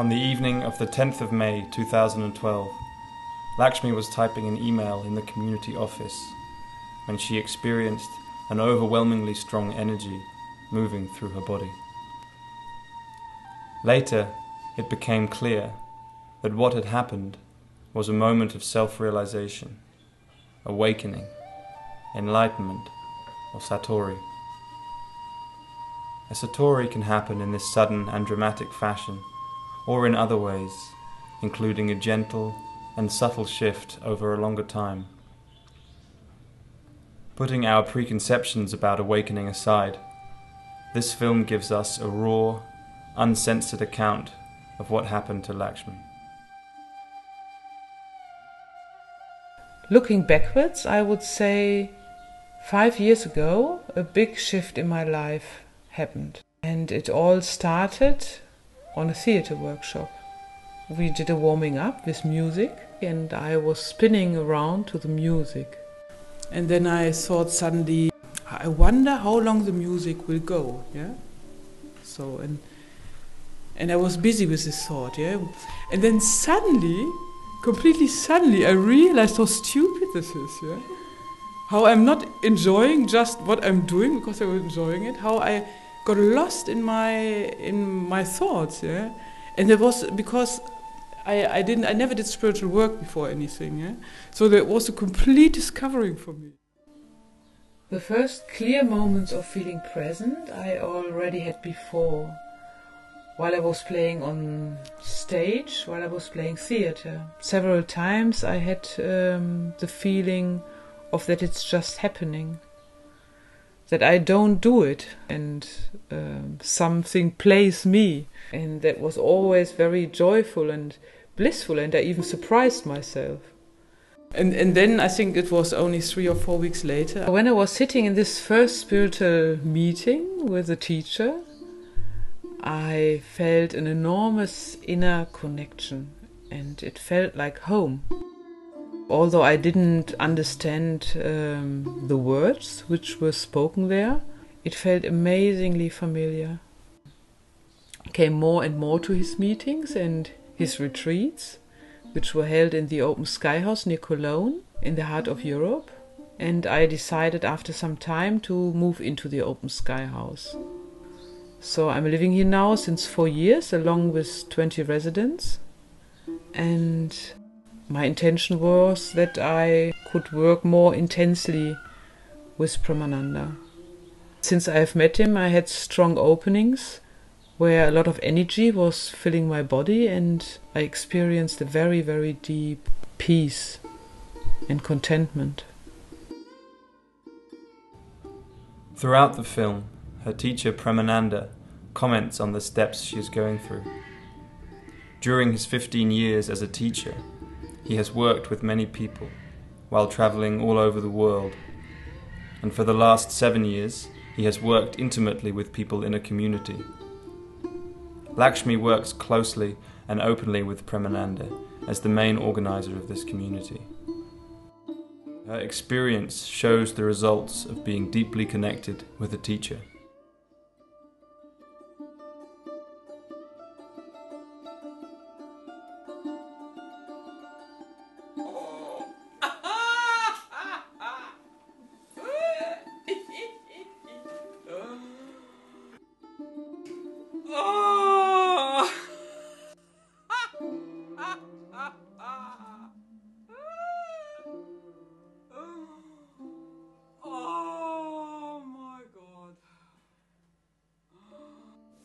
On the evening of the 10th of May 2012, Lakshmi was typing an email in the community office when she experienced an overwhelmingly strong energy moving through her body. Later, it became clear that what had happened was a moment of self-realization, awakening, enlightenment, or Satori. A Satori can happen in this sudden and dramatic fashion, or in other ways, including a gentle and subtle shift over a longer time. Putting our preconceptions about awakening aside, this film gives us a raw, uncensored account of what happened to Lakshmi. Looking backwards, I would say 5 years ago, a big shift in my life happened. And it all started on a theater workshop. We did a warming up with music, and I was spinning around to the music. And then I thought suddenly, I wonder how long the music will go, yeah? So, and I was busy with this thought, yeah? And then suddenly, completely suddenly, I realized how stupid this is, yeah? How I'm not enjoying just what I'm doing because I was enjoying it, how I got lost in my thoughts, yeah? And it was because I never did spiritual work before anything, yeah? So that was a complete discovering for me. The first clear moments of feeling present I already had before, while I was playing on stage, while I was playing theater. Several times I had the feeling of that it's just happening, that I don't do it, and something plays me. And that was always very joyful and blissful, and I even surprised myself. And then I think it was only 3 or 4 weeks later, when I was sitting in this first spiritual meeting with a teacher, I felt an enormous inner connection, and it felt like home. Although I didn't understand the words which were spoken there, it felt amazingly familiar. I came more and more to his meetings and his retreats, which were held in the Open Sky House near Cologne, in the heart of Europe, and I decided after some time to move into the Open Sky House. So I'm living here now since 4 years, along with 20 residents, and my intention was that I could work more intensely with Pramananda. Since I have met him, I had strong openings where a lot of energy was filling my body, and I experienced a very, very deep peace and contentment. Throughout the film, her teacher Pramananda comments on the steps she is going through. During his 15 years as a teacher, he has worked with many people while traveling all over the world, and for the last 7 years he has worked intimately with people in a community. Lakshmi works closely and openly with Pramananda as the main organizer of this community. Her experience shows the results of being deeply connected with a teacher.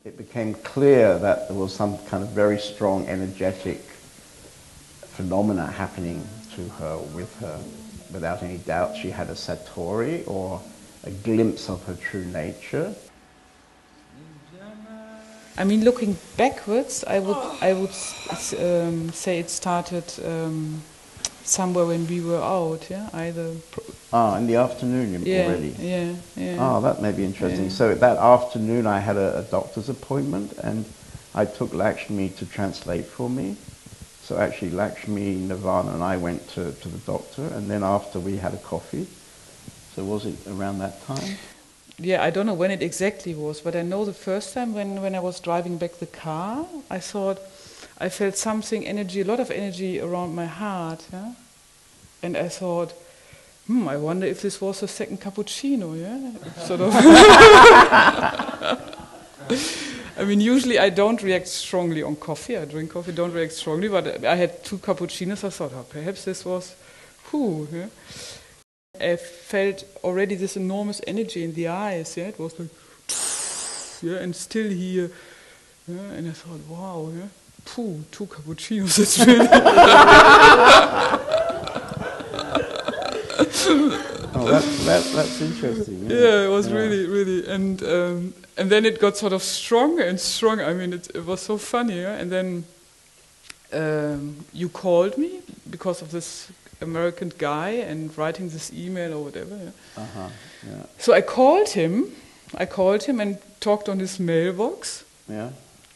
It became clear that there was some kind of very strong energetic phenomena happening to her, with her. Without any doubt, she had a Satori, or a glimpse of her true nature. I mean, looking backwards, I would say it started somewhere when we were out, yeah, either. In the afternoon already. Yeah. That may be interesting. Yeah. So that afternoon, I had a doctor's appointment, and I took Lakshmi to translate for me. So actually, Lakshmi, Nirvana, and I went to the doctor, and then after we had a coffee. So was it around that time? Yeah, I don't know when it exactly was, but I know the first time when I was driving back the car, I thought, I felt something, energy, a lot of energy around my heart, yeah? And I thought, I wonder if this was a second cappuccino, yeah? Sort of. I mean, usually I don't react strongly on coffee. I drink coffee, don't react strongly, but I had 2 cappuccinos. I thought, perhaps this was, yeah? I felt already this enormous energy in the eyes, yeah? It was like, yeah, and still here, yeah? And I thought, wow, yeah? 2 cappuccinos, that's really... That's interesting. Yeah, it was really, and then it got sort of stronger and stronger. I mean, it was so funny. Yeah? And then you called me because of this American guy and writing this email or whatever. Yeah? Yeah. So I called him and talked on his mailbox. Yeah.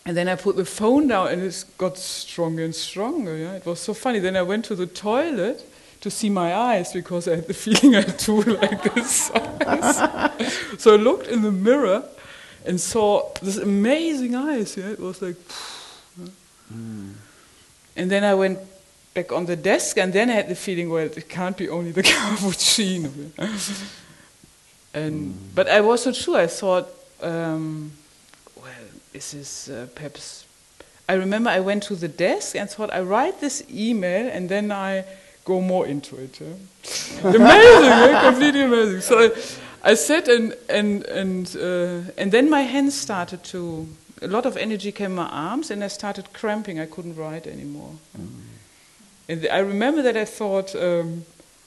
And then I put the phone down, and it got stronger and stronger. Yeah, it was so funny. Then I went to the toilet to see my eyes because I had the feeling I had 2 like this eyes. So I looked in the mirror and saw this amazing eyes. Yeah, it was like. And then I went back on the desk, and then I had the feeling, well, it can't be only the cappuccino. But I wasn't sure. I thought, is this perhaps... I remember I went to the desk and thought, I write this email and then I go more into it. Yeah? Amazing, completely amazing. So I sat and then my hands started to... A lot of energy came in my arms and I started cramping. I couldn't write anymore. And I remember that I thought,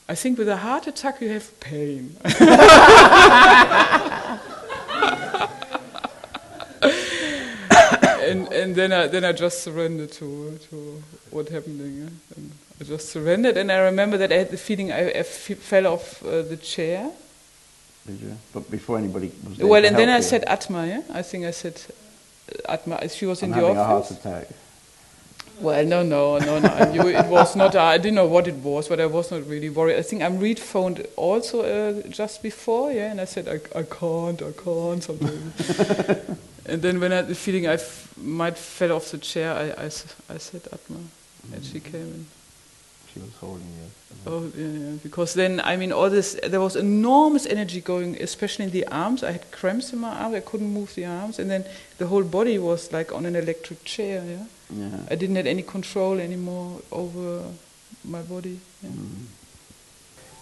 I think with a heart attack you have pain. And then I just surrendered to what happened. Yeah? And I just surrendered, and I remember that I had the feeling I fell off the chair. Did you? But before anybody was there well, to and then help I you. said Atma. Yeah, I think I said Atma. She was in the having office. a heart attack. Well, no. It was not. I didn't know what it was, but I was not really worried. I think Amrit phoned also just before, yeah, and I said I can't something. And then when I had the feeling I might fell off the chair, I said Atma, and she came in. She was holding you. Oh yeah, because then I mean all this. There was enormous energy going, especially in the arms. I had cramps in my arms. I couldn't move the arms, and then the whole body was like on an electric chair. Yeah. I didn't have any control anymore over my body. Yeah.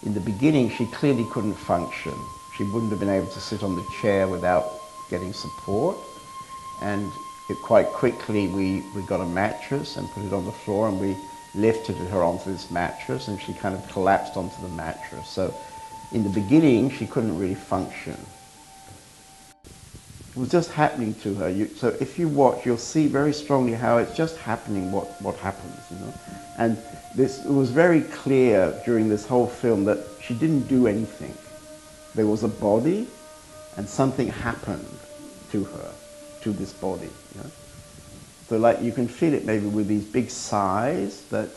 In the beginning, she clearly couldn't function. She wouldn't have been able to sit on the chair without getting support. And quite quickly, we got a mattress and put it on the floor, and we lifted her onto this mattress, and she kind of collapsed onto the mattress. So in the beginning, she couldn't really function. It was just happening to her. So if you watch, you'll see very strongly how it's just happening what happens, you know. And it was very clear during this whole film that she didn't do anything. There was a body, and something happened to her, to this body. You know? So like you can feel it maybe with these big sighs that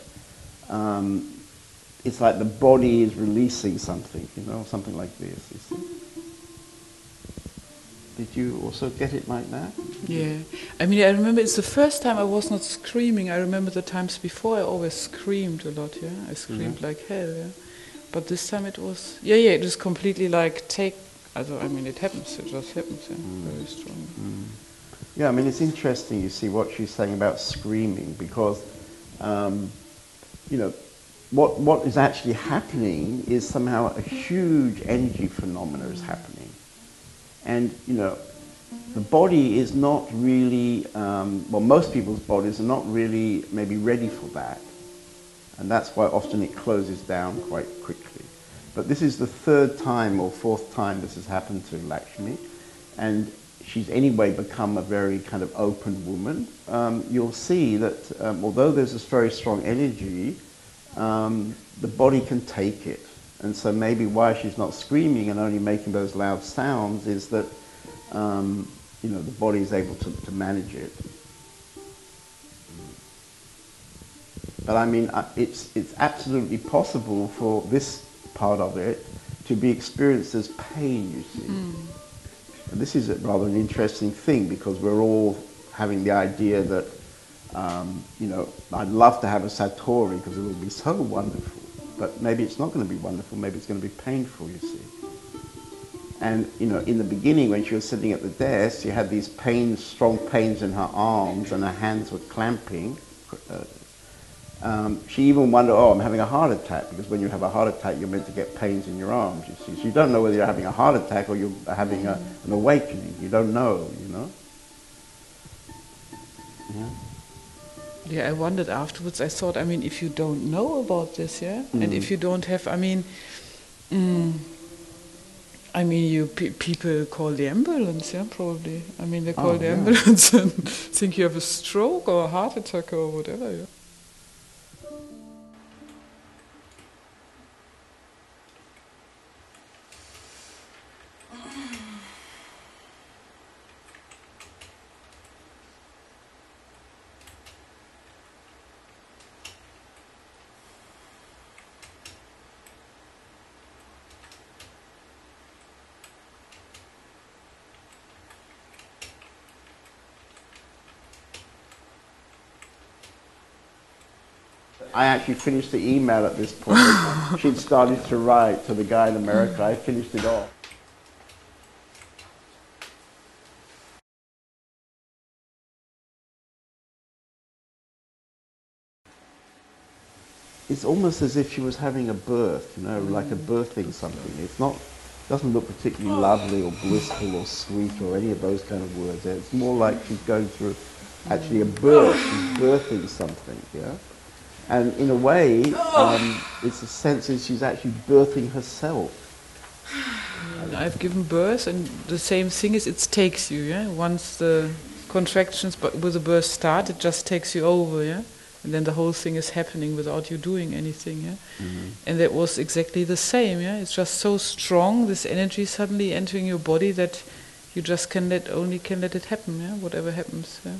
it's like the body is releasing something, you know, something like this, you see. Did you also get it like that? Yeah. I mean, I remember it's the first time I was not screaming. I remember the times before I always screamed a lot, yeah. I screamed like hell, yeah. But this time it was, it was completely like I mean, it happens, it just happens, yeah, very strong. Yeah, I mean, it's interesting, you see, what she's saying about screaming, because, you know, what is actually happening is somehow a huge energy phenomena is happening. And, you know, the body is not really, most people's bodies are not really maybe ready for that. And that's why often it closes down quite quickly. But this is the 3rd time or 4th time this has happened to Lakshmi. And she's anyway become a very kind of open woman. You'll see that although there's this very strong energy, the body can take it. And so maybe why she's not screaming and only making those loud sounds is that, you know, the body is able to manage it. But I mean, it's absolutely possible for this part of it to be experienced as pain, you see. And this is rather an interesting thing, because we're all having the idea that I'd love to have a Satori because it would be so wonderful. But maybe it's not going to be wonderful. Maybe it's going to be painful, you see. And, in the beginning when she was sitting at the desk, she had these pains, strong pains in her arms and her hands were clamping. She even wondered, I'm having a heart attack, because when you have a heart attack, you're meant to get pains in your arms, you see. So you don't know whether you're having a heart attack or you're having an awakening. You don't know, Yeah. Yeah, I wondered afterwards. I thought, if you don't know about this, yeah, and if you don't have, people call the ambulance, yeah, probably. They call the ambulance and think you have a stroke or a heart attack or whatever, yeah. I actually finished the email at this point. She'd started to write to the guy in America. I finished it off. It's almost as if she was having a birth, like a birthing something. Doesn't look particularly lovely or blissful or sweet or any of those kind of words. It's more like she's going through actually a birth. She's birthing something, yeah? And in a way, it's a sense that she's actually birthing herself. I've given birth, and the same thing is it takes you, yeah? Once the contractions with the birth start, it just takes you over, yeah? And then the whole thing is happening without you doing anything, yeah? Mm-hmm. And that was exactly the same, yeah? It's just so strong, this energy suddenly entering your body, that you just can let it happen, yeah? Whatever happens, yeah?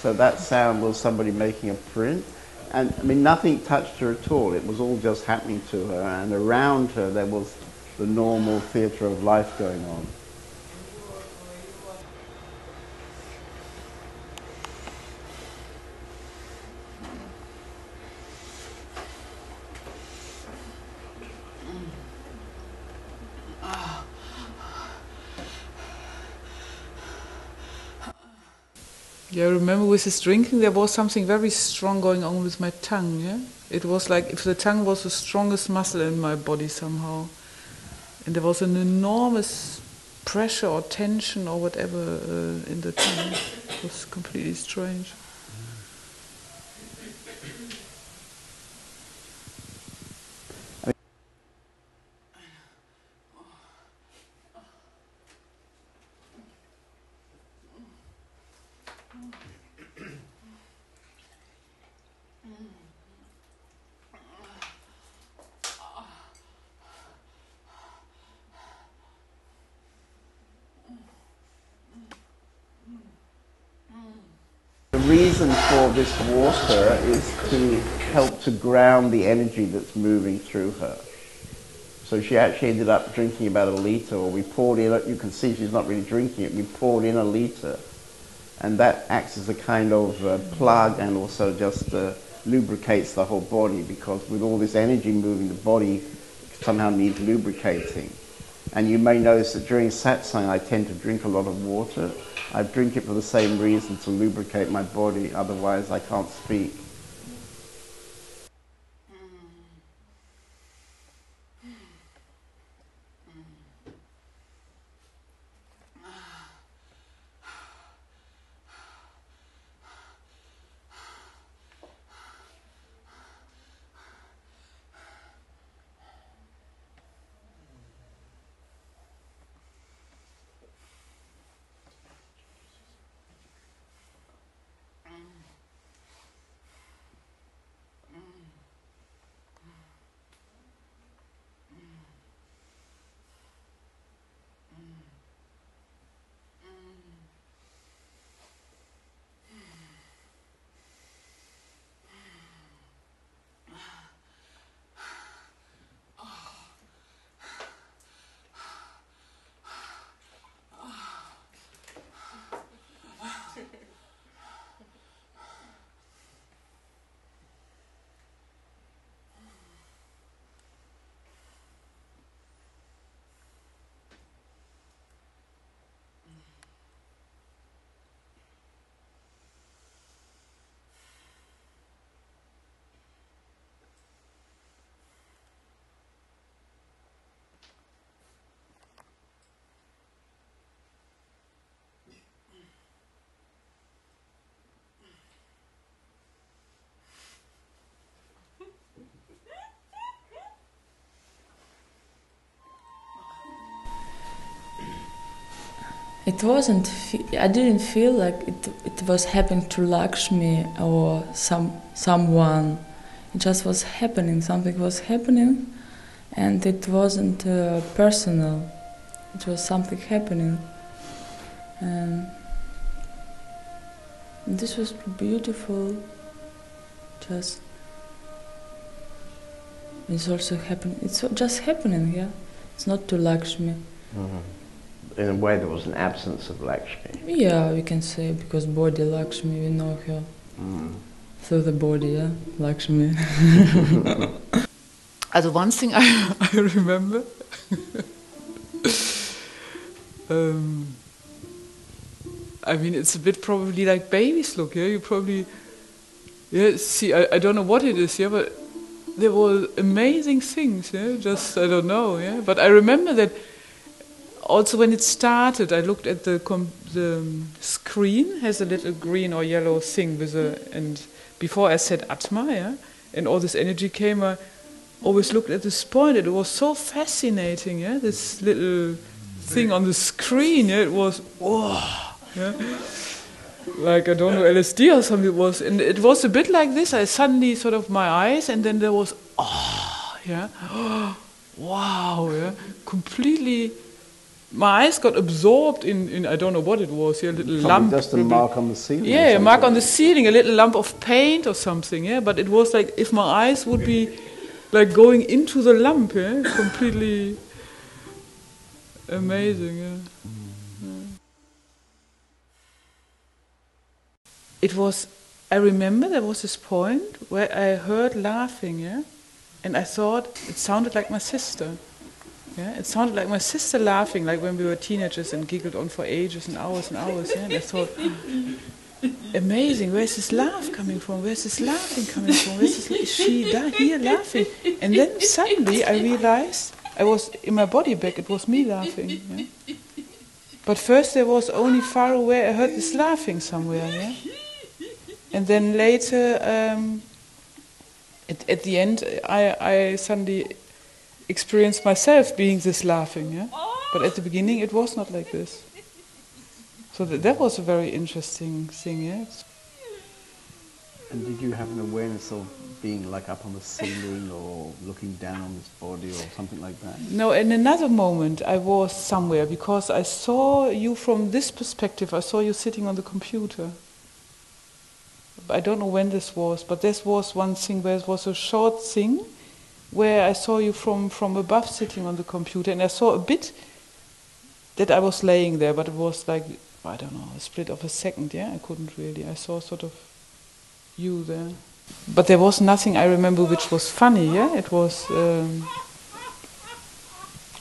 So that sound was somebody making a print. And nothing touched her at all. It was all just happening to her. And around her there was the normal theatre of life going on. Yeah, I remember with this drinking there was something very strong going on with my tongue, yeah? It was like if the tongue was the strongest muscle in my body somehow. And there was an enormous pressure or tension or whatever in the tongue. It was completely strange. The reason for this water is to help to ground the energy that's moving through her. So she actually ended up drinking about 1 litre, or we poured in, you can see she's not really drinking it, we poured in 1 litre. And that acts as a kind of plug, and also just lubricates the whole body, because with all this energy moving, the body somehow needs lubricating. And you may notice that during satsang I tend to drink a lot of water. I drink it for the same reason, to lubricate my body, otherwise I can't speak. It wasn't. I didn't feel like it was happening to Lakshmi or someone. It just was happening. Something was happening, and it wasn't personal. It was something happening, and this was beautiful. Just it's also happening. It's just happening. Yeah, it's not to Lakshmi. Mm-hmm. In a way, there was an absence of Lakshmi. Yeah, we can say, because body Lakshmi, we know her. Mm. So the body, yeah, Lakshmi. Also one thing I remember, I mean, it's a bit probably like babies look, yeah? You probably, yeah, see, I don't know what it is, yeah, but there were amazing things, yeah, just, I don't know, yeah? But I remember that also when it started, I looked at the screen, has a little green or yellow thing with and before I said Atma, yeah, and all this energy came, I always looked at this point, it was so fascinating, yeah, this little thing on the screen, yeah, it was, whoa, yeah, like, I don't know, LSD or something it was, and it was a bit like this, I suddenly sort of my eyes, and then there was, oh, yeah, oh, wow, yeah, completely. My eyes got absorbed in I don't know what it was, yeah, a little lump. Just a mark on the ceiling. Yeah, a mark on the ceiling, a little lump of paint or something, yeah. But it was like if my eyes would be like going into the lump, yeah, completely amazing, yeah. Yeah. It was, I remember there was this point where I heard laughing, yeah, and I thought it sounded like my sister. Yeah, it sounded like my sister laughing, like when we were teenagers and giggled on for ages and hours. Yeah, and I thought, amazing, where's this laugh coming from? Where's this laughing coming from? Is she here laughing? And then suddenly I realized I was in my body bag, it was me laughing. Yeah? But first there was only far away, I heard this laughing somewhere. Yeah? And then later, at the end, I suddenly experienced myself being this laughing, yeah? But at the beginning it was not like this. So that was a very interesting thing, yeah? And did you have an awareness of being like up on the ceiling or looking down on this body or something like that? No, in another moment I was somewhere because I saw you from this perspective, I saw you sitting on the computer. I don't know when this was, but this was one thing where it was a short thing where I saw you from above sitting on the computer, and I saw a bit that I was laying there, but it was like, I don't know, a split of a second, yeah? I couldn't really, I saw sort of you there. But there was nothing I remember which was funny, yeah? It was, I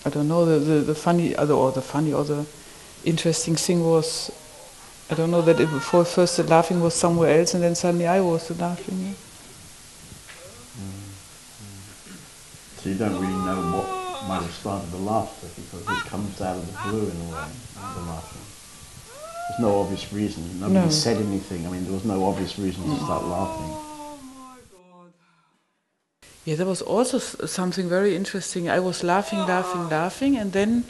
don't know, the funny, or the interesting thing was, I don't know, that before first the laughing was somewhere else, and then suddenly I was the laughing, yeah? So you don't really know what might have started the laughter because it comes out of the blue in a way, the laughter. There's no obvious reason. Nobody said anything. I mean, there was no obvious reason to start laughing. Oh my God. Yeah, there was also something very interesting. I was laughing, and then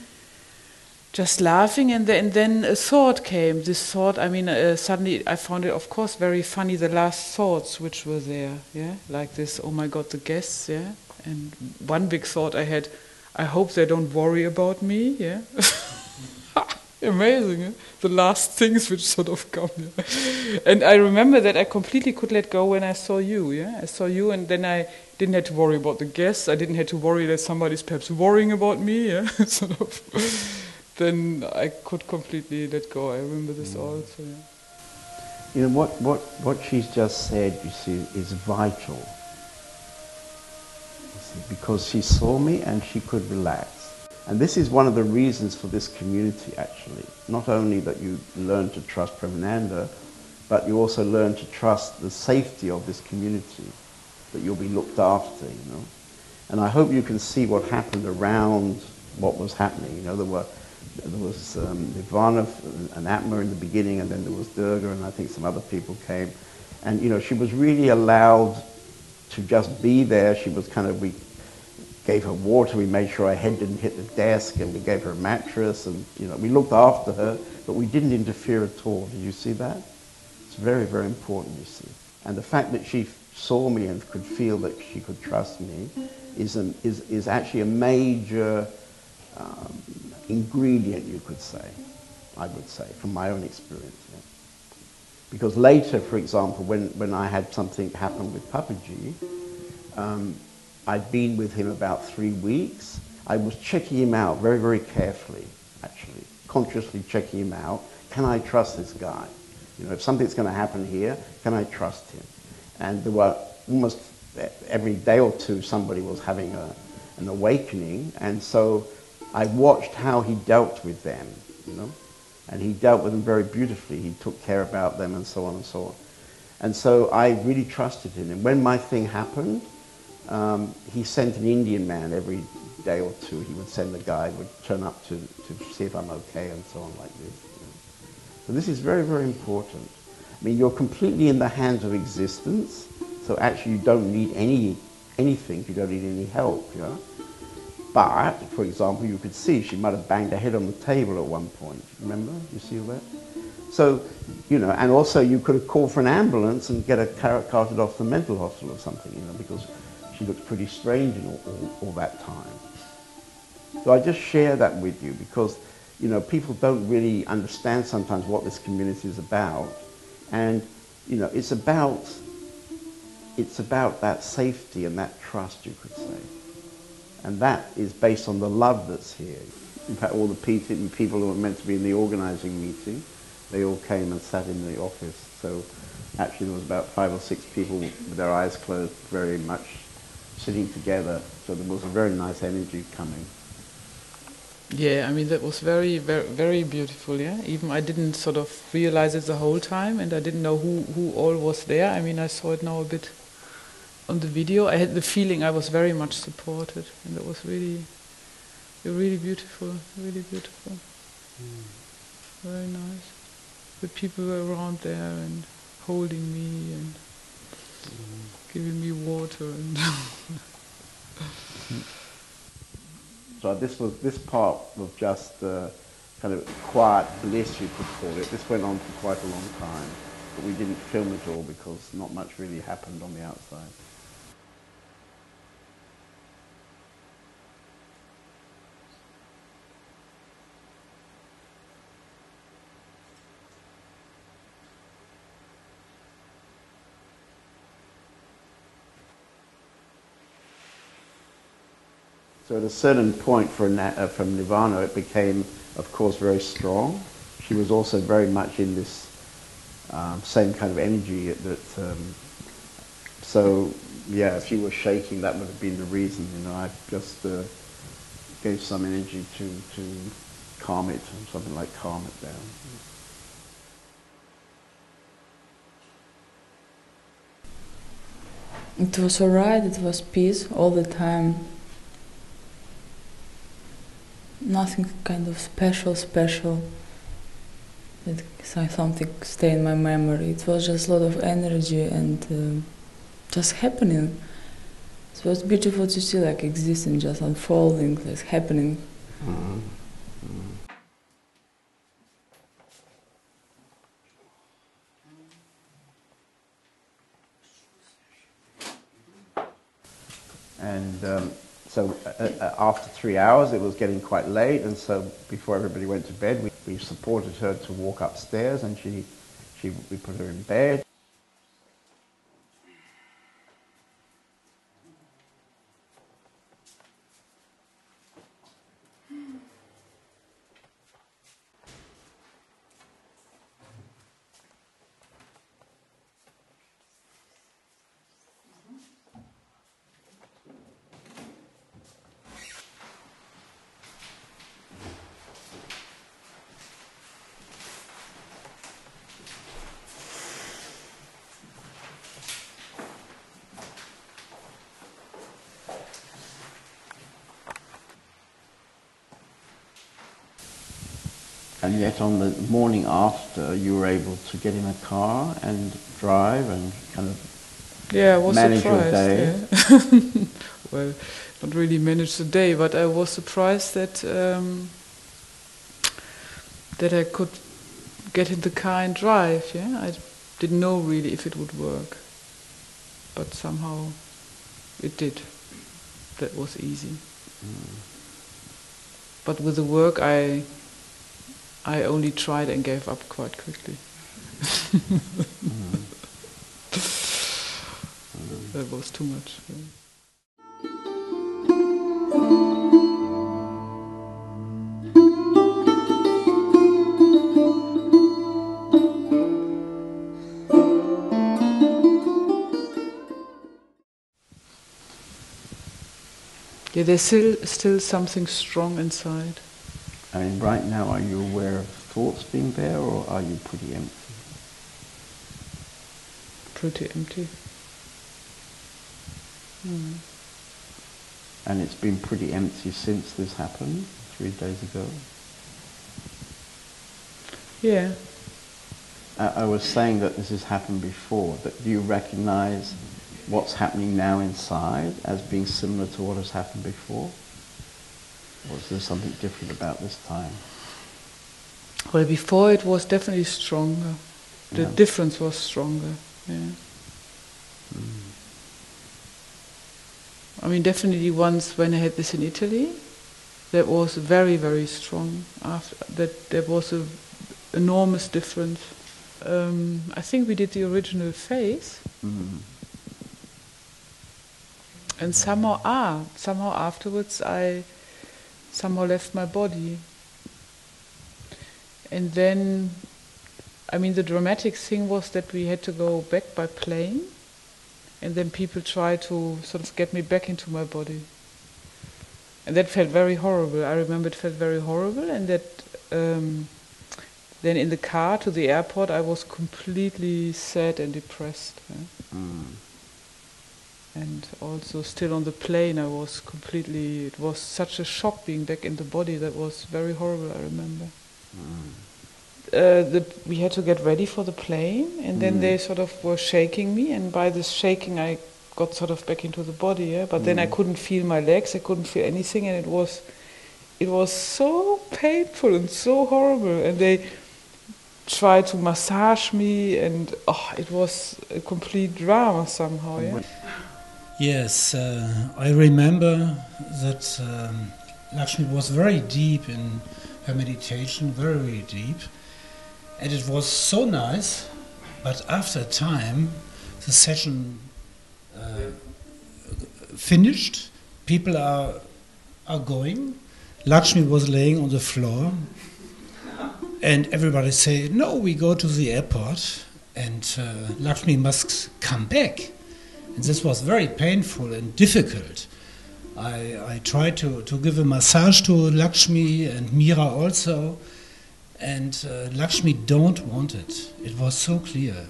just laughing, and then a thought came. This thought, I mean, suddenly I found it, of course, very funny, the last thoughts which were there, yeah? Like this, oh my God, the guests, yeah? And one big thought I had, I hope they don't worry about me, yeah? Amazing, yeah? The last things which sort of come, yeah? And I remember that I completely could let go when I saw you, yeah? I saw you, and then I didn't have to worry about the guests, I didn't have to worry that somebody's perhaps worrying about me, yeah? Sort of. Then I could completely let go, I remember this also, yeah. You know, what she's just said, you see, is vital. Because she saw me and she could relax. And this is one of the reasons for this community, actually. Not only that you learn to trust Premananda, but you also learn to trust the safety of this community, that you'll be looked after, you know. And I hope you can see what happened around what was happening. You know, there was Nirvana and Atma in the beginning, and then there was Durga, and I think some other people came. And, you know, she was really allowed to just be there. She was kind of gave her water, we made sure her head didn't hit the desk, and we gave her a mattress, and we looked after her, but we didn't interfere at all. Did you see that? It's very, very important, you see. And the fact that she saw me and could feel that she could trust me is actually a major ingredient, you could say, I would say, from my own experience. Yeah. Because later, for example, when I had something happen with Papaji, I'd been with him about 3 weeks. I was checking him out very, very carefully, actually, consciously checking him out. Can I trust this guy? If something's going to happen here, can I trust him? And there were almost every day or two somebody was having an awakening, and so I watched how he dealt with them, and he dealt with them very beautifully. He took care about them and so on and so on. And so I really trusted him. And when my thing happened, he sent an Indian man every day or two. He would send a guy, would turn up to see if I'm okay and so on like this. So this is very, very important. I mean, you're completely in the hands of existence, so actually you don't need anything, you don't need any help, But, for example, you could see she might have banged her head on the table at one point. Remember? You see that? So, and also you could have called for an ambulance and get her carted off to the mental hospital or something, because she looked pretty strange in all that time. So I just share that with you because, people don't really understand sometimes what this community is about. And, it's about that safety and that trust, you could say. And that is based on the love that's here. In fact, all the people who were meant to be in the organizing meeting, they all came and sat in the office. So actually there was about 5 or 6 people with their eyes closed, very much sitting together. So there was a very nice energy coming. Yeah, I mean, that was very, very, very beautiful, yeah. Even I didn't sort of realize it the whole time, and I didn't know who all was there. I mean, I saw it now a bit on the video. I had the feeling I was very much supported, and it was really, really beautiful, really beautiful. Very nice. The people were around there and holding me and giving me water and So this part was just kind of quiet bliss, you could call it. This went on for quite a long time, but we didn't film it all because not much really happened on the outside. So at a certain point from Nirvana, it became, of course, very strong. She was also very much in this same kind of energy. So, yeah, if she was shaking, that would have been the reason. I just gave some energy to calm it, something like calm it down. It was alright, it was peace all the time. Nothing kind of special, that something stay in my memory. It was just a lot of energy and just happening. It was beautiful to see, like, existing, just unfolding, like, happening. Mm-hmm. Mm-hmm. And so after 3 hours, it was getting quite late, and so before everybody went to bed, we supported her to walk upstairs, and we put her in bed. And yet on the morning after, you were able to get in a car and drive and kind of I was manage surprised, your day. Yeah. well, not really manage the day, but I was surprised that that I could get in the car and drive. Yeah, I didn't know really if it would work, but somehow it did. That was easy. But with the work, I only tried and gave up quite quickly. That was too much. Yeah, there's still something strong inside. I mean, right now, are you aware of thoughts being there, or are you pretty empty? Pretty empty. And it's been pretty empty since this happened, 3 days ago? Yeah. I was saying that this has happened before, that do you recognize what's happening now inside as being similar to what has happened before? Or is there something different about this time? Well, before it was definitely stronger. The difference was stronger, yeah. I mean, definitely once when I had this in Italy, that was very, very strong. After that, there was an enormous difference. I think we did the original phase, and somehow afterwards I somehow left my body. And then, I mean, the dramatic thing was that we had to go back by plane, and then people tried to sort of get me back into my body. And that felt very horrible. I remember it felt very horrible, and that then in the car to the airport I was completely sad and depressed. And also still on the plane I was completely, it was such a shock being back in the body. That was very horrible, I remember. We had to get ready for the plane, and then they sort of were shaking me, and by this shaking I got sort of back into the body, yeah? But then I couldn't feel my legs, I couldn't feel anything, and it was so painful and so horrible, and they tried to massage me, and it was a complete drama somehow, yeah? Yes, I remember that Lakshmi was very deep in her meditation, very, very deep, and it was so nice, but after a time the session finished, people are going, Lakshmi was laying on the floor, and everybody say, no, we go to the airport, and Lakshmi must come back. And this was very painful and difficult. I tried to give a massage to Lakshmi and Mira also, and Lakshmi don't want it. It was so clear.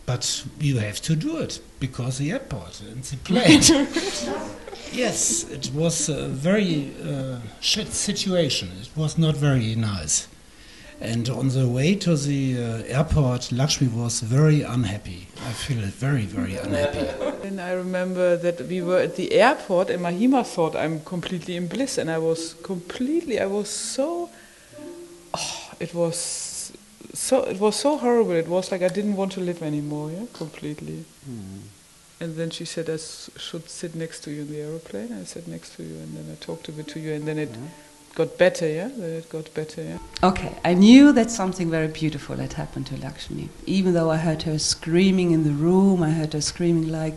But you have to do it, because the airport and the plane. Yes, it was a very shit situation. It was not very nice. And on the way to the airport, Lakshmi was very unhappy. I feel very, very unhappy. And I remember that we were at the airport, and Mahima thought I'm completely in bliss, and it was so horrible. It was like I didn't want to live anymore, yeah, completely. And then she said I should sit next to you in the aeroplane. I sat next to you, and then I talked a bit to you, and then it got better, yeah? Okay, I knew that something very beautiful had happened to Lakshmi. Even though I heard her screaming in the room, I heard her screaming like,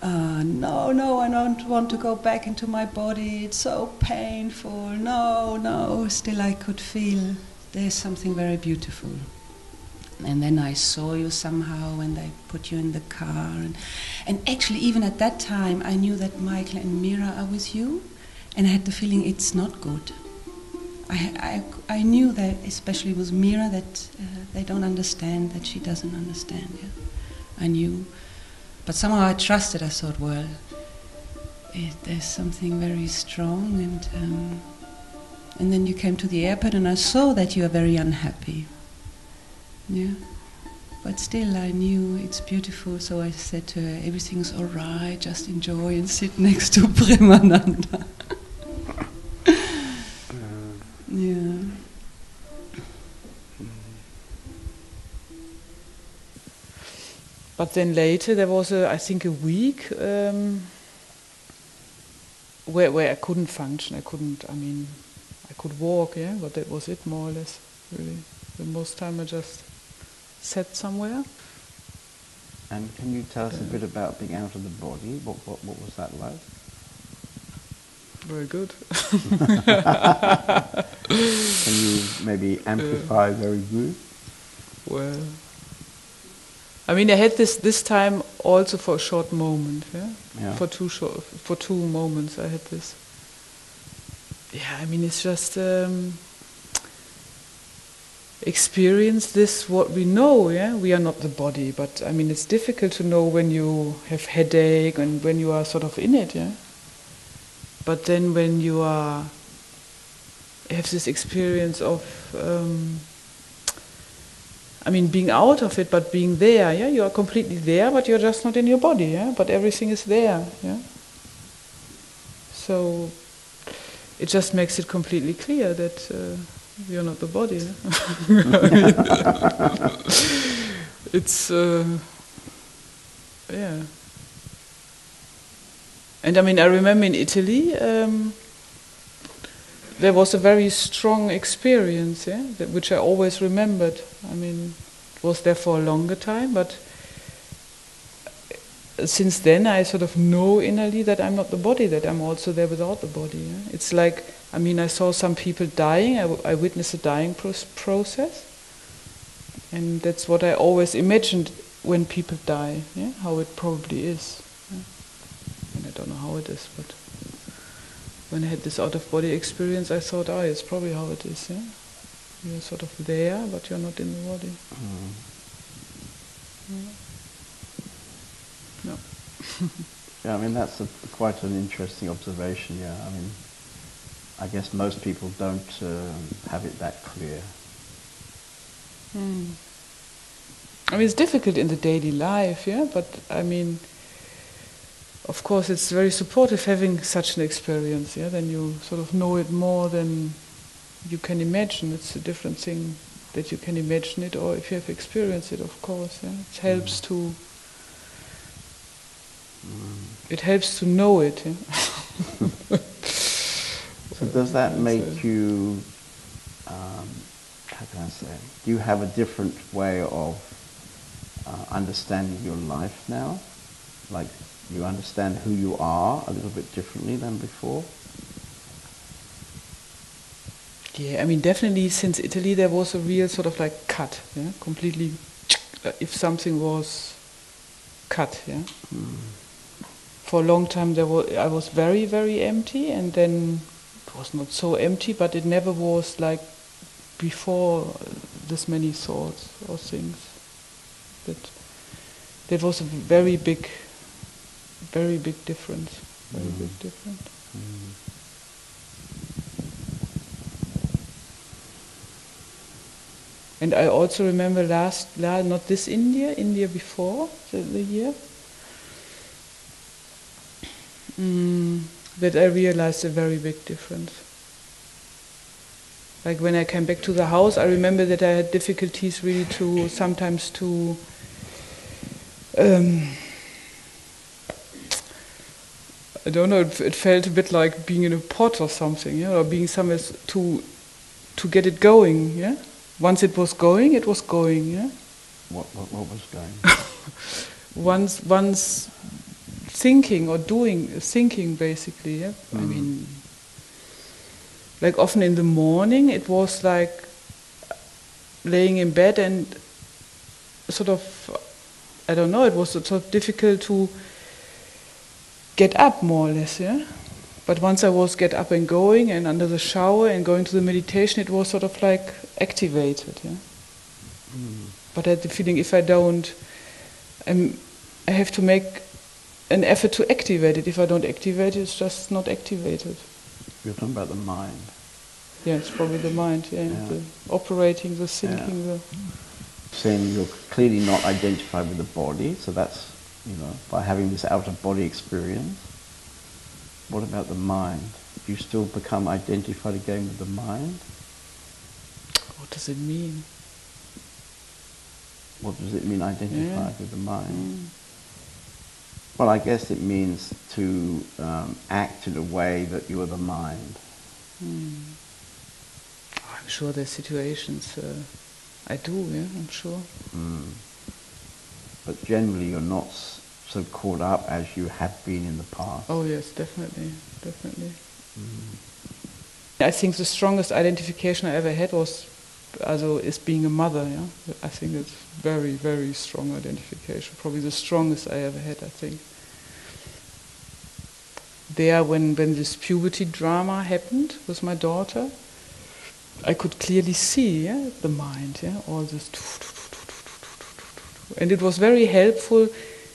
no, I don't want to go back into my body, it's so painful, no. Still I could feel there's something very beautiful. And then I saw you somehow when they put you in the car. And actually, even at that time, I knew that Michael and Mira are with you. And I had the feeling it's not good. I knew that, especially with Mira, that they don't understand, that she doesn't understand. Yeah? I knew. But somehow I trusted. I thought, well, there's something very strong. And then you came to the airport, and I saw that you are very unhappy. Yeah. But still I knew it's beautiful, so I said to her, everything's all right, just enjoy and sit next to Premananda. Yeah. But then later there was I think a week where I couldn't function. I could walk, yeah, but that was it more or less, really. The most time I just sat somewhere. And can you tell us a bit about being out of the body? What was that like? Very good. Can you maybe amplify very good? Well, I mean, I had this time also for a short moment, yeah. For two moments I had this. Yeah, I mean, it's just experience this what we know, yeah. We are not the body, but I mean, it's difficult to know when you have headache and when you are sort of in it, yeah. But then when you have this experience of, I mean, being out of it, but being there, yeah, you are completely there, but you're just not in your body, yeah, but everything is there, yeah. So it just makes it completely clear that you're not the body. Yeah? It's, yeah. And I mean, I remember in Italy, there was a very strong experience, yeah, which I always remembered. I mean, it was there for a longer time, but since then I sort of know innerly that I'm not the body, that I'm also there without the body. Yeah? It's like, I mean, I saw some people dying, I witnessed a dying process, and that's what I always imagined when people die, yeah? How it probably is. Yeah? And I don't know how it is, but when I had this out-of-body experience, I thought, it's probably how it is, yeah? You're sort of there, but you're not in the body. Yeah. No. Yeah, I mean, that's quite an interesting observation, yeah. I mean, I guess most people don't have it that clear. I mean, it's difficult in the daily life, yeah, but I mean, of course, it's very supportive having such an experience, yeah, then you sort of know it more than you can imagine. It's a different thing that you can imagine it, or if you have experienced it, of course, yeah. It helps to know it, yeah. So does that make you, how can I say, do you have a different way of understanding your life now? Like, you understand who you are a little bit differently than before? Yeah, I mean, definitely since Italy there was a real sort of like cut, yeah, completely, if something was cut, yeah. For a long time I was very, very empty, and then it was not so empty, but it never was like before this many thoughts or things. That was a very big difference. Very big difference. And I also remember not this India before the year, that I realized a very big difference. Like when I came back to the house, I remember that I had difficulties really sometimes to I don't know, it felt a bit like being in a pot or something, yeah, or being somewhere to get it going, yeah. Once it was going, yeah. What was going? Once thinking or thinking basically, yeah. I mean, like often in the morning, it was like laying in bed and sort of, I don't know, it was sort of difficult to get up more or less, yeah. But once I was get up and going and under the shower and going to the meditation, it was sort of like activated, yeah. But I had the feeling if I don't, I have to make an effort to activate it. If I don't activate it, it's just not activated. You're talking about the mind. Yeah, it's probably the mind, yeah. The operating, the thinking, Saying you're clearly not identified with the body, so that's, by having this out-of-body experience. What about the mind? Do you still become identified again with the mind? What does it mean? What does it mean, identified with the mind? Well, I guess it means to act in a way that you're the mind. I'm sure there's situations I do, I'm sure. But generally you're not so caught up as you have been in the past. Oh yes, definitely. I think the strongest identification I ever had is being a mother, I think it's very, very strong identification. Probably the strongest I ever had, I think. There, when this puberty drama happened with my daughter, I could clearly see the mind, all this. And it was very helpful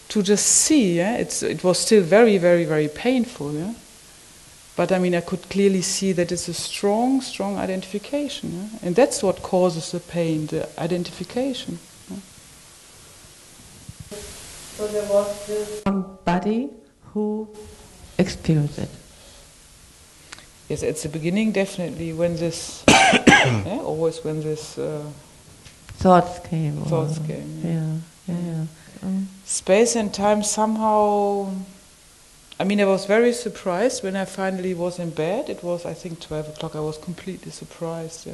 to just see, it was still very, very, very painful, but I mean I could clearly see that it's a strong, strong identification, and that's what causes the pain, the identification. So there was this body who experienced it. Yes, at the beginning definitely when this, always when this thoughts came. Yeah. Space and time somehow. I mean, I was very surprised when I finally was in bed. It was, I think, 12 o'clock. I was completely surprised,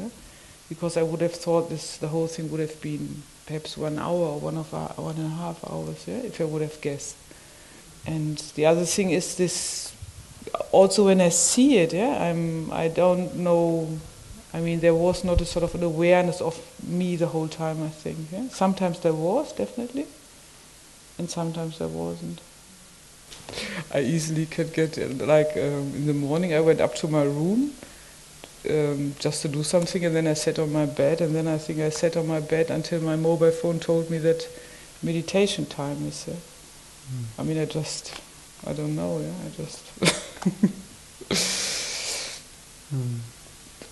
because I would have thought the whole thing would have been perhaps 1 hour or 1.5 hours, if I would have guessed. And the other thing is this. Also, when I see it, I don't know. I mean, there was not a sort of an awareness of me the whole time, I think. Sometimes there was, definitely, and sometimes there wasn't. I easily can get, in the morning I went up to my room just to do something, and then I sat on my bed, and then I think I sat on my bed until my mobile phone told me that meditation time is there. I mean, I don't know, I just...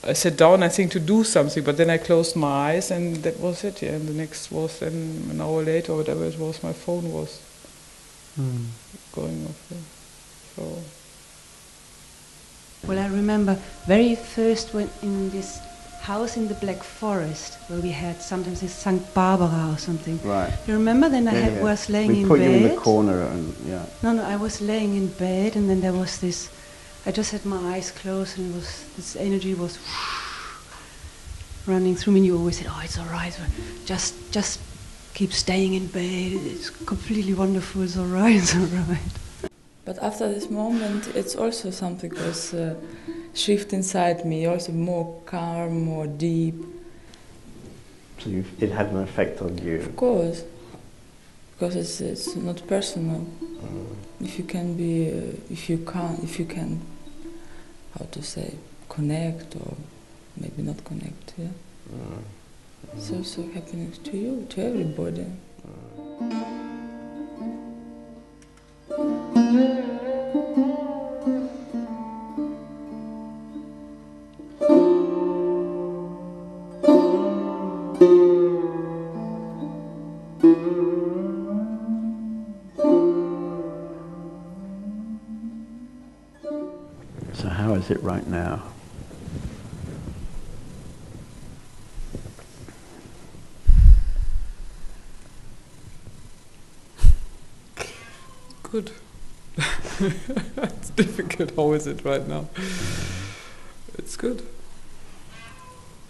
I sat down, I think, to do something, but then I closed my eyes and that was it, and the next was then an hour later or whatever it was, my phone was going off. So. Well, I remember very first when in this house in the Black Forest where we had sometimes this St. Barbara or something. Right. You remember? Then I was laying in bed. We put you in the corner and No, I was laying in bed and then there was this. I just had my eyes closed and this energy was running through me. And you always said, "Oh, it's all right. Just keep staying in bed. It's completely wonderful. It's all right. It's all right." But after this moment, it's also something was shift inside me. Also more calm, more deep. So it had an effect on you. Of course, because it's not personal. If you can, how to say, connect or maybe not connect, It's also happening to you, to everybody. So how is it right now? Good. It's difficult. How is it right now? It's good.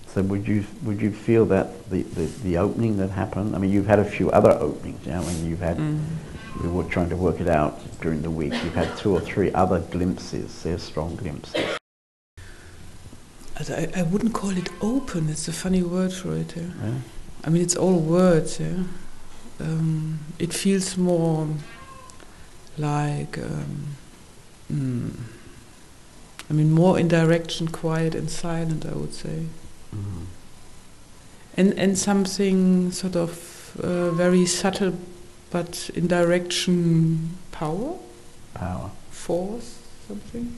So would you feel that the opening that happened? I mean, you've had a few other openings, when you've had. We were trying to work it out during the week. You've had 2 or 3 other glimpses. They're strong glimpses. I wouldn't call it open. It's a funny word for it. I mean, it's all words. It feels more like, more in direction, quiet and silent, I would say. And something sort of very subtle, but in direction, power, force, something.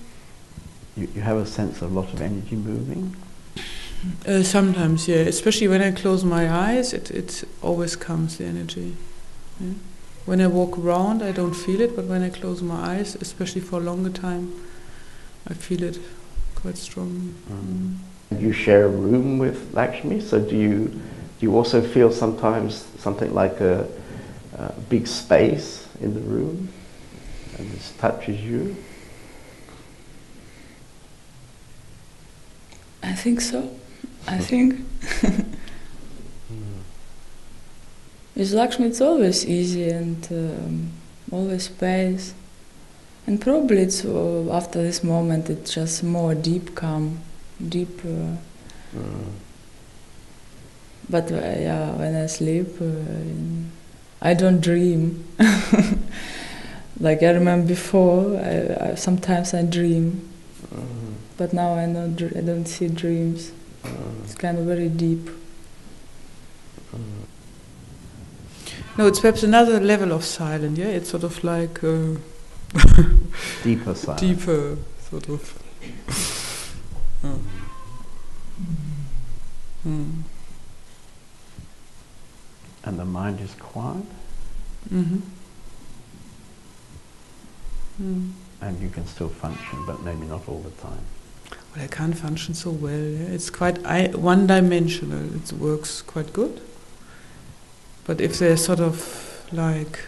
You have a sense of a lot of energy moving? Sometimes, yeah. Especially when I close my eyes, it always comes, the energy. Yeah? When I walk around, I don't feel it, but when I close my eyes, especially for a longer time, I feel it quite strongly. You share a room with Lakshmi, so do you also feel sometimes something like a big space in the room, and this touches you? I think so. I think. With Lakshmi it's always easy and always space. And probably it's after this moment it's just more deep calm, deeper. But yeah, when I sleep, I don't dream. Like I remember before, I sometimes I dream, but now I don't see dreams. It's kind of very deep. No, it's perhaps another level of silence. Yeah, it's sort of like deeper silence. Deeper, sort of. And the mind is quiet. And you can still function, but maybe not all the time. Well, I can't function so well. Yeah? It's quite one-dimensional. It works quite good. But if there's sort of like,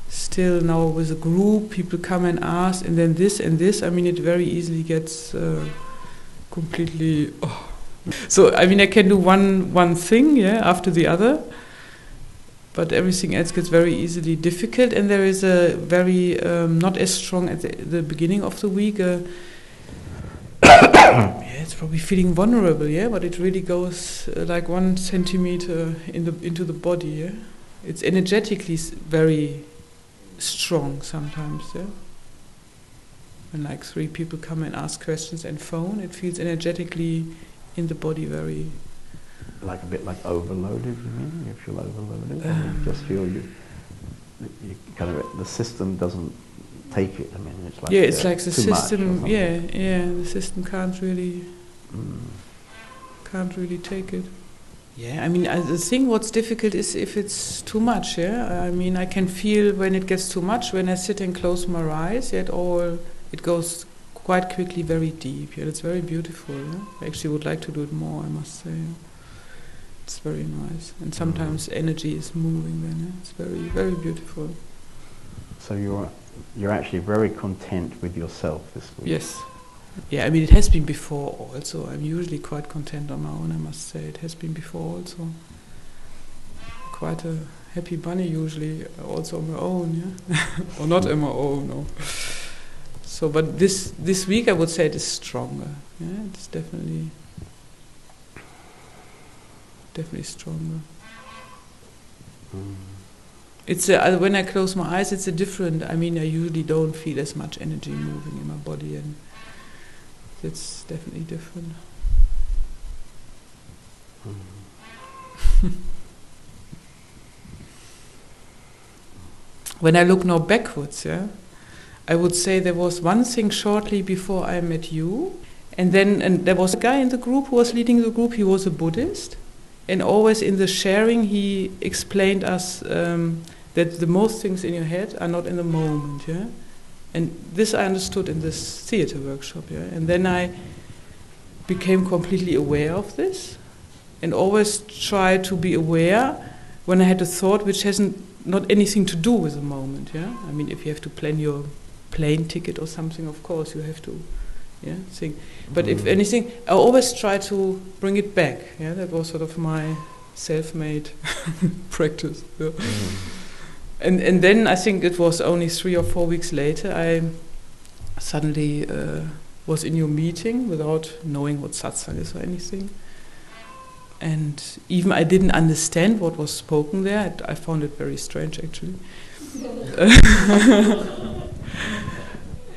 still now with a group, people come and ask, and then this and this, I mean, it very easily gets completely... So, I mean, I can do one thing, yeah, after the other, but everything else gets very easily difficult, and there is a very, not as strong at the beginning of the week, yeah, it's probably feeling vulnerable, yeah, but it really goes like 1 centimeter into the body, yeah. It's energetically very strong sometimes, yeah. When like 3 people come and ask questions and phone, it feels energetically in the body very... Like a bit like overloaded, you mean? You feel overloaded? And you just feel you kind of, the system doesn't take it. I mean, it's like... Yeah, it's like the system, the system can't really take it. Yeah, I mean, the thing what's difficult is if it's too much, yeah? I mean, I can feel when it gets too much, when I sit and close my eyes, it goes quite quickly very deep. Yeah, it's very beautiful. Yeah? I actually would like to do it more, I must say. It's very nice. And sometimes energy is moving then. Yeah? It's very, very beautiful. So you're actually very content with yourself this week? Yes. Yeah, I mean, it has been before also. I'm usually quite content on my own, I must say. It has been before also. Quite a happy bunny usually, also on my own, yeah? Or not on my own, no. So, but this week I would say it is stronger. Yeah, it's definitely stronger. It's when I close my eyes, it's a different. I mean, I usually don't feel as much energy moving in my body, and it's definitely different. When I look now backwards, yeah, I would say there was one thing shortly before I met you, and there was a guy in the group who was leading the group. He was a Buddhist, and always in the sharing he explained us that the most things in your head are not in the moment, yeah. And this I understood in this theater workshop, yeah. And then I became completely aware of this, and always try to be aware when I had a thought which hasn't not anything to do with the moment, yeah. I mean, if you have to plan your plane ticket or something, of course you have to, yeah, think. But if anything, I always try to bring it back. Yeah, that was sort of my self-made practice. Yeah. And then I think it was only 3 or 4 weeks later I suddenly was in your meeting without knowing what satsang is or anything. And even I didn't understand what was spoken there. I found it very strange, actually.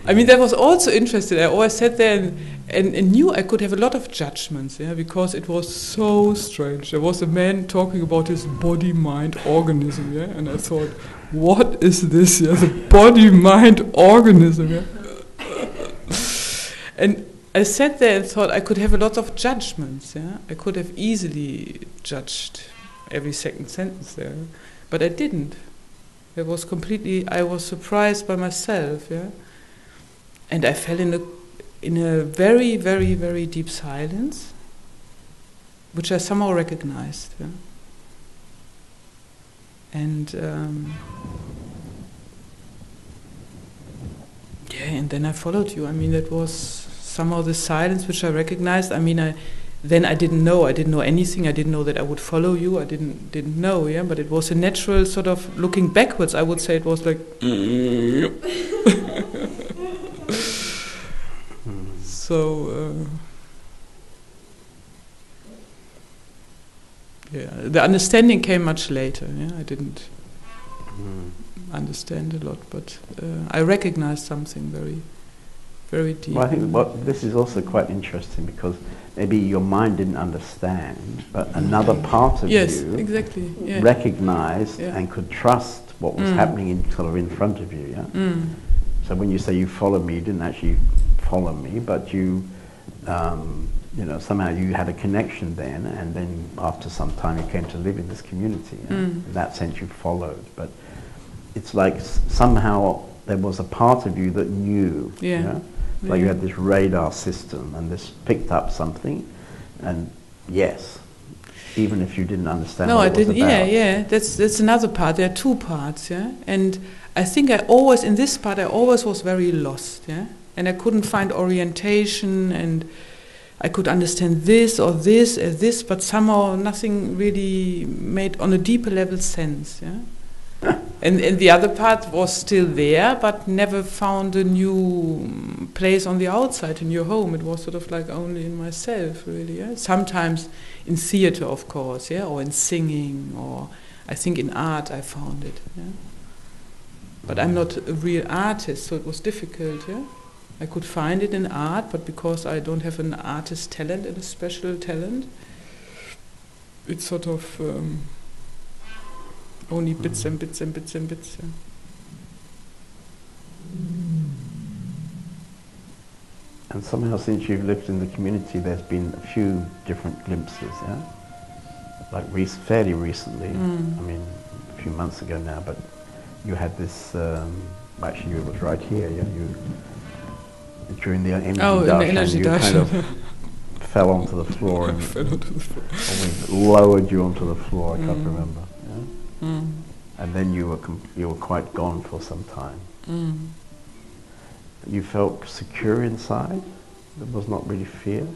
I mean, that was also interesting. I always sat there and knew I could have a lot of judgments, yeah, because it was so strange. There was a man talking about his body-mind organism, yeah, and I thought, what is this? Yeah, the body-mind organism, yeah. And I sat there and thought I could have a lot of judgments. Yeah, I could have easily judged every second sentence there, but I didn't. It was completely. I was surprised by myself. Yeah, and I fell in a very, very, very deep silence, which I somehow recognized. Yeah? And and then I followed you. I mean, that was somehow the silence which I recognized. I mean, I didn't know anything. I didn't know that I would follow you. I didn't know. Yeah, but it was a natural sort of looking backwards. I would say it was like. So. Yeah, the understanding came much later. Yeah, I didn't understand a lot, but I recognized something very, very deep. Well, I think this is also quite interesting because maybe your mind didn't understand, but another part of you exactly. Yeah. recognized and could trust what was happening in front of you. Yeah. So when you say you followed me, you didn't actually follow me, but you. Somehow you had a connection then, and then after some time you came to live in this community. In that sense you followed, but it's like somehow there was a part of you that knew. Like you had this radar system, and this picked up something, and yes, even if you didn't understand what it was about. Yeah, that's another part. There are two parts, and I think I always was very lost, and I couldn't find orientation, and I could understand this or this as this, but somehow nothing really made on a deeper level sense. And the other part was still there, but never found a new place on the outside, a new home. It was sort of like only in myself, really. Sometimes in theater, of course, or in singing, or I think in art I found it. But I'm not a real artist, so it was difficult. I could find it in art, but because I don't have an artist talent and a special talent, it's sort of only bits and bits and bits and bits. And somehow since you've lived in the community, there's been a few different glimpses, like fairly recently, I mean a few months ago now, but you had this, actually it was right here, during the energy dash, you kind of fell onto the floor and we lowered you onto the floor. I can't remember. And then you were quite gone for some time. You felt secure inside. There was not really fear.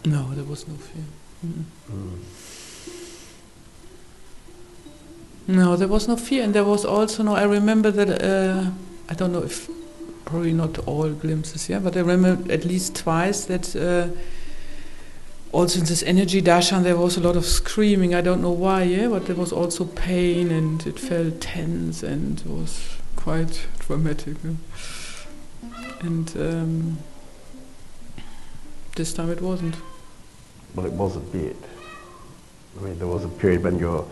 No, there was no fear. No, there was no fear, and there was also no. I remember that I don't know if. Probably not all glimpses, but I remember at least twice that also in this energy darshan there was a lot of screaming. I don't know why, but there was also pain, and it felt tense, and it was quite dramatic. And this time it wasn't. Well, it was a bit. I mean, there was a period when you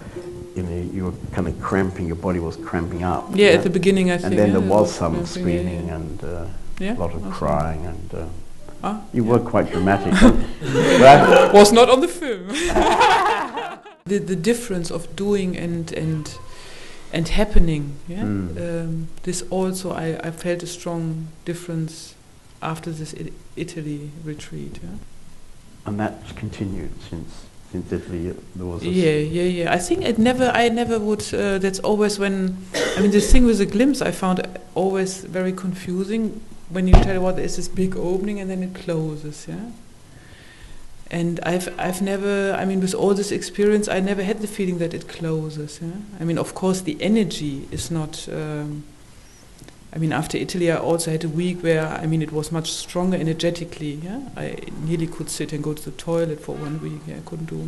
were kind of cramping, your body was cramping up. At the beginning I think. And then there was some screaming and a lot of crying, and you were quite dramatic. Was not on the film. the difference of doing and happening, this also, I felt a strong difference after this Italy retreat. And that's continued since Italy, there was I think I never would. That's always when. I mean, the thing with the glimpse I found always very confusing. When you tell what there's this big opening and then it closes, And I've never. I mean, with all this experience, I never had the feeling that it closes. I mean, of course, the energy is not. I mean, after Italy, I also had a week where, I mean, it was much stronger energetically. I nearly could sit and go to the toilet for 1 week. I couldn't do.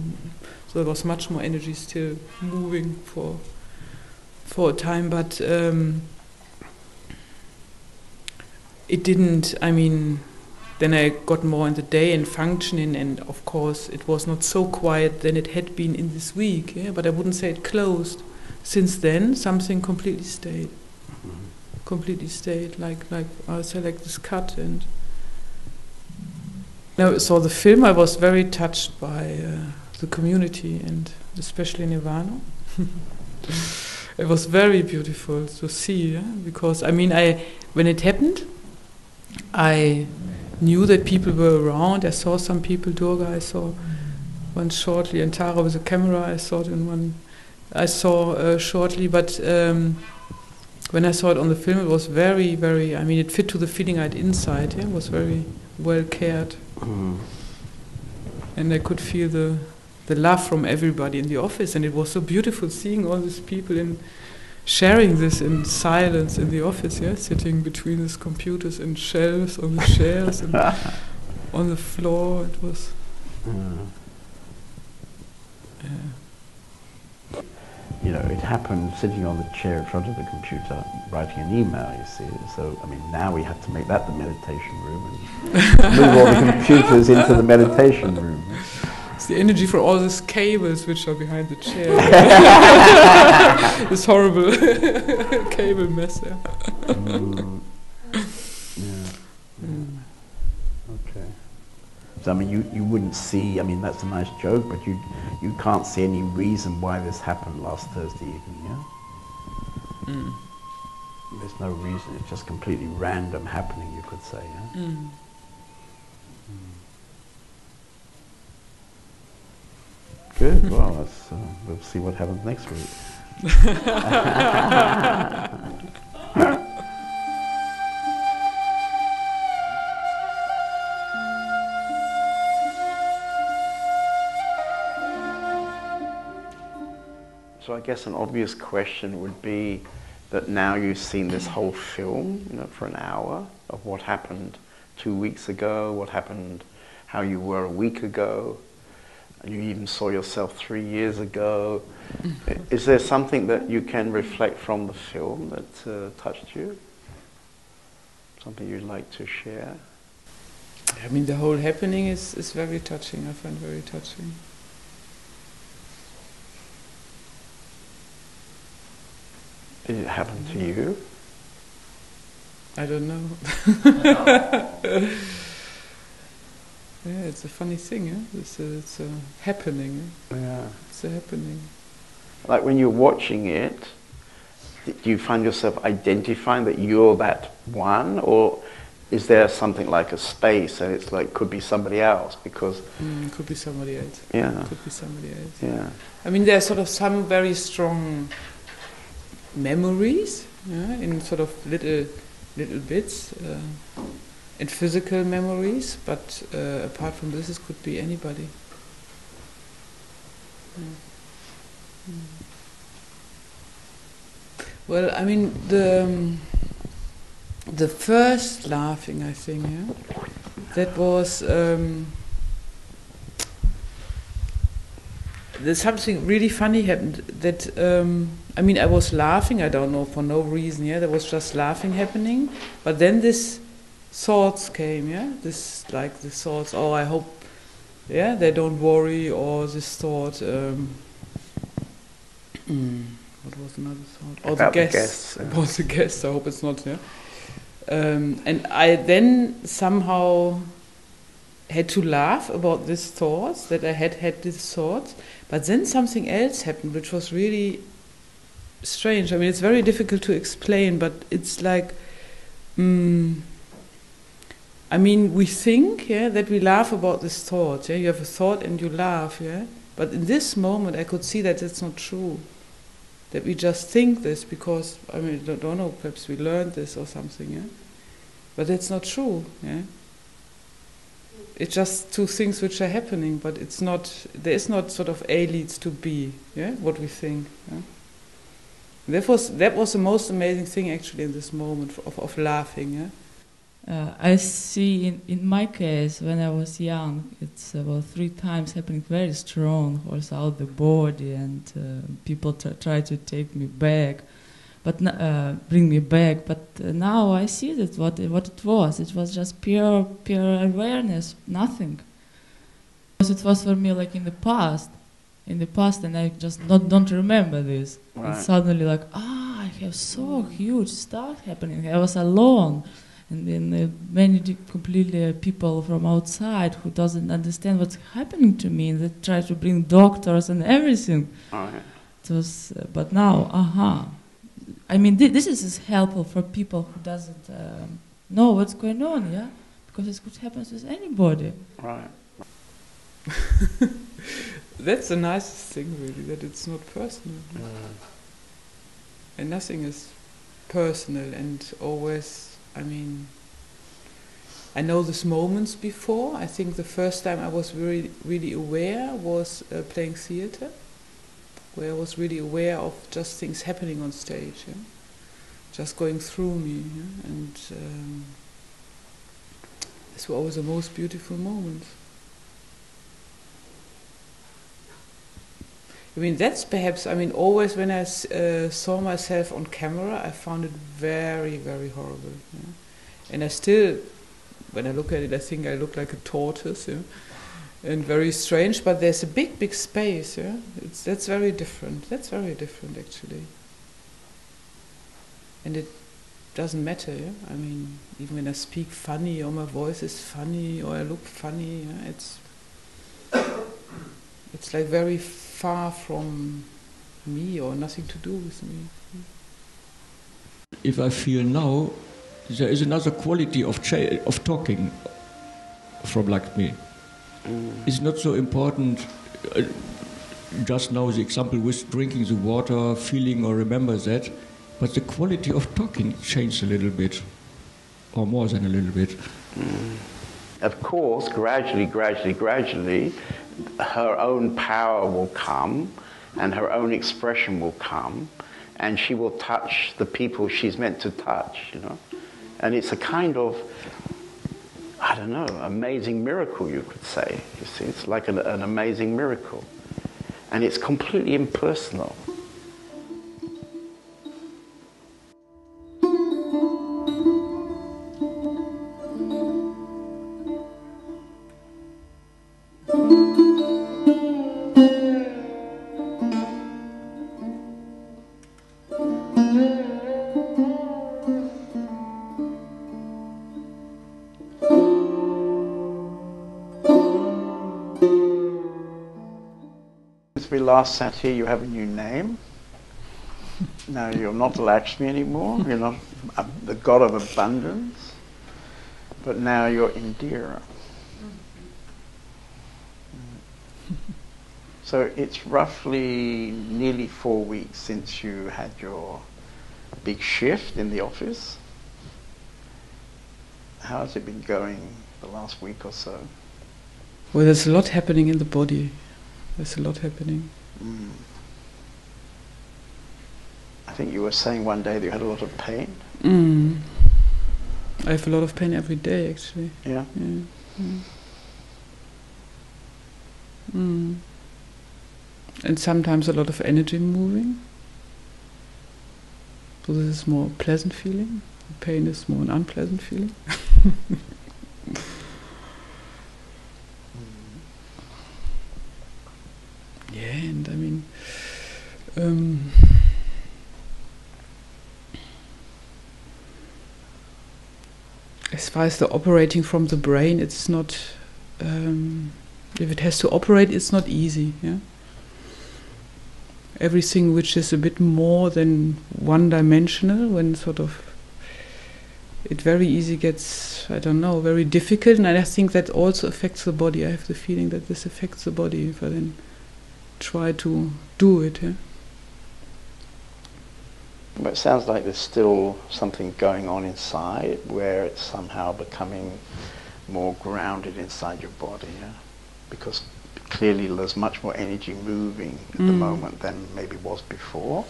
So there was much more energy still moving for a time, but it didn't. I mean, then I got more in the day and functioning, and of course, it was not so quiet than it had been in this week. But I wouldn't say it closed. Since then, something completely stayed. Completely stayed, like I say, like this cut, and When I saw the film, I was very touched by the community and especially Nirvana. It was very beautiful to see, yeah? Because I mean, when it happened, I knew that people were around. I saw some people, Durga, I saw one shortly, and Tara with a camera, I saw it in one. I saw shortly, but when I saw it on the film, it was very, very. I mean, it fit to the feeling I had inside. Yeah? It was very well cared, and I could feel the love from everybody in the office, and it was so beautiful seeing all these people in sharing this in silence in the office, yeah, sitting between these computers and shelves on the chairs and on the floor. It was. You know, it happened sitting on the chair in front of the computer, writing an email, you see. So, I mean, now we have to make that the meditation room and move all the computers into the meditation room. It's the energy for all these cables which are behind the chair. This horrible cable mess. Yeah. Okay. So, I mean, you wouldn't see, I mean, that's a nice joke, but you can't see any reason why this happened last Thursday evening, yeah? There's no reason, it's just completely random happening, you could say, yeah? Good, well, we'll see what happens next week. So I guess an obvious question would be that now you've seen this whole film, you know, for an hour of what happened 2 weeks ago, what happened, how you were a week ago, and you even saw yourself 3 years ago. Is there something that you can reflect from the film that touched you? Something you'd like to share? I mean, the whole happening is very touching. I find very touching. Did it happen to you? I don't know. Yeah, it's a funny thing, yeah? It's a happening. Yeah. It's a happening. Like when you're watching it, do you find yourself identifying that you're that one, or is there something like a space and it's like could be somebody else? Because could be somebody else. Yeah. Could be somebody else. Yeah. I mean, there's sort of some very strong memories, yeah, in sort of little bits, and physical memories, but apart from this, it could be anybody. Well, I mean, the first laughing, I think, yeah, that was there's something really funny happened. That I mean, I was laughing. I don't know, for no reason. Yeah, there was just laughing happening. But then this thoughts came. Yeah, this thoughts. Oh, I hope, yeah, they don't worry. Or this thought. What was another thought? Oh, about the guests. About the guests. I hope it's not. Yeah. And I then somehow had to laugh about these thoughts, that I had these thoughts, but then something else happened which was really strange. I mean, it's very difficult to explain, but it's like, I mean, we think, yeah, that we laugh about this thought, yeah, you have a thought and you laugh, yeah, but in this moment I could see that it's not true, that we just think this because, I mean, I don't know, perhaps we learned this or something, yeah, but it's not true, yeah. It's just two things which are happening, but it's not. There is not sort of A leads to B. Yeah, what we think. Yeah? That was the most amazing thing actually in this moment of laughing. Yeah. I see in my case when I was young, it's about 3 times happening very strong, also out the body, and people try to take me back, but bring me back. But now I see that what it was. It was just pure awareness, nothing. Because it was for me like in the past, and I just don't remember this. Right. And suddenly like, I have so huge stuff happening. I was alone, And then many completely people from outside who doesn't understand what's happening to me, and they try to bring doctors and everything. Oh, yeah. It was, but now, I mean, this is helpful for people who doesn't know what's going on, yeah, because it could happen with anybody. Right. That's the nicest thing, really, that it's not personal. And nothing is personal, and always, I mean, I know these moments before. I think the first time I was really aware was playing theatre, where I was really aware of just things happening on stage, yeah? Just going through me, yeah? And these were always the most beautiful moments. I mean, that's perhaps, I mean, always when I saw myself on camera, I found it very, very horrible. Yeah? And I still, when I look at it, I think I look like a tortoise, yeah? And very strange, but there's a big, big space, yeah? That's very different. That's very different, actually. And it doesn't matter, yeah? I mean, even when I speak funny, or my voice is funny, or I look funny, yeah? It's like very far from me, or nothing to do with me. If I feel now, there is another quality of talking from like me. It's not so important. Just now the example with drinking the water, feeling or remember that, but the quality of talking changed a little bit, or more than a little bit. Of course, gradually, her own power will come, and her own expression will come, and she will touch the people she's meant to touch, you know. And it's a kind of, I don't know, amazing miracle, you could say. You see, it's like an amazing miracle. And it's completely impersonal. We last sat here, you have a new name. Now you're not Lakshmi anymore, you're not the god of abundance, but now you're Indira. So it's roughly nearly 4 weeks since you had your big shift in the office. How has it been going the last week or so? Well, there's a lot happening in the body. There's a lot happening. I think you were saying one day that you had a lot of pain. I have a lot of pain every day, actually. Yeah. And sometimes a lot of energy moving. So this is more a pleasant feeling. The pain is more an unpleasant feeling. Yeah, and I mean, as far as the operating from the brain, it's not, if it has to operate, it's not easy, yeah? Everything which is a bit more than one-dimensional, when sort of it very easy gets, I don't know, very difficult, and I think that also affects the body. I have the feeling that this affects the body if I then try to do it, yeah? But it sounds like there's still something going on inside where it's somehow becoming more grounded inside your body, yeah? Because clearly there's much more energy moving at the moment than maybe was before.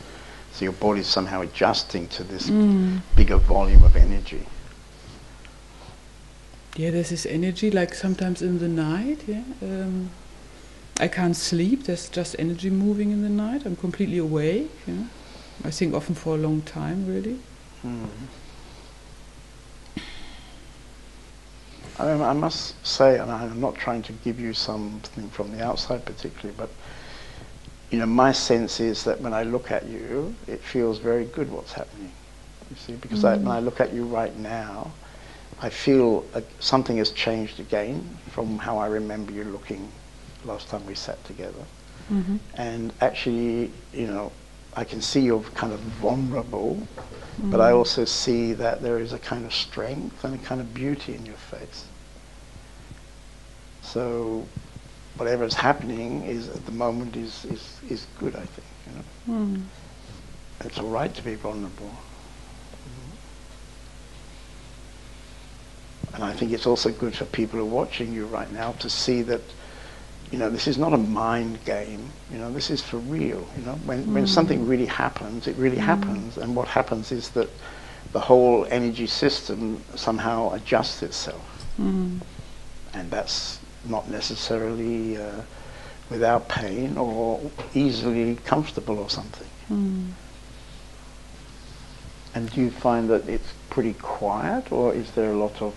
So your body's somehow adjusting to this bigger volume of energy. Yeah, there's this energy, like sometimes in the night, yeah? I can't sleep, there's just energy moving in the night. I'm completely awake, yeah? I think often for a long time, really. I must say, and I'm not trying to give you something from the outside particularly, but you know, my sense is that when I look at you, it feels very good what's happening. You see, because when I look at you right now, I feel something has changed again from how I remember you looking last time we sat together. Mm-hmm. And actually, you know, I can see you're kind of vulnerable, but I also see that there is a kind of strength and a kind of beauty in your face. So whatever is happening is at the moment is good, I think. You know, it's all right to be vulnerable. And I think it's also good for people who are watching you right now to see that, you know, this is not a mind game. You know, this is for real. You know, when something really happens, it really happens. And what happens is that the whole energy system somehow adjusts itself. And that's not necessarily without pain or easily comfortable or something. And do you find that it's pretty quiet, or is there a lot of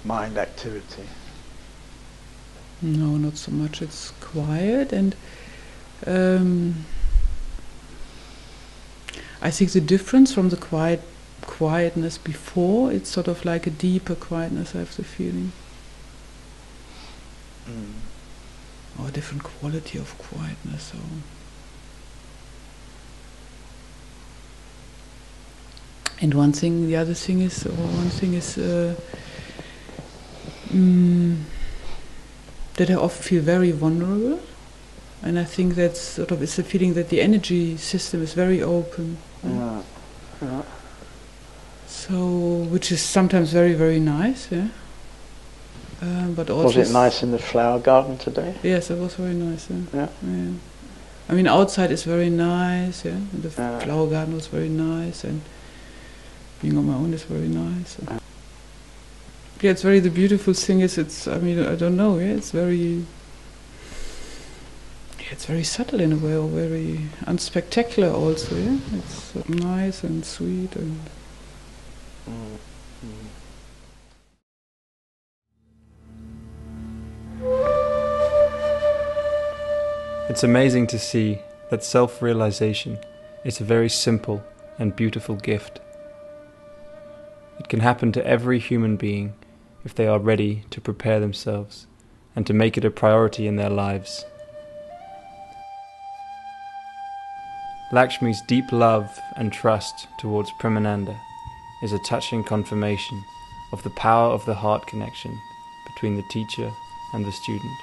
mind activity? No, not so much. It's quiet, and I think the difference from the quietness before, it's sort of like a deeper quietness, I have the feeling. Or a different quality of quietness. So. And one thing is that I often feel very vulnerable, and I think that's sort of, it's a feeling that the energy system is very open. Yeah. So, which is sometimes very, very nice, yeah. But also was it nice in the flower garden today? Yes, it was very nice. Yeah. I mean, outside is very nice, yeah. And the flower garden was very nice, and being on my own is very nice. Yeah, it's very, the beautiful thing is, it's, I mean, I don't know, yeah, it's very subtle in a way, or very unspectacular also, yeah. It's nice and sweet and... It's amazing to see that self-realization is a very simple and beautiful gift. It can happen to every human being if they are ready to prepare themselves and to make it a priority in their lives. Lakshmi's deep love and trust towards Premananda is a touching confirmation of the power of the heart connection between the teacher and the student.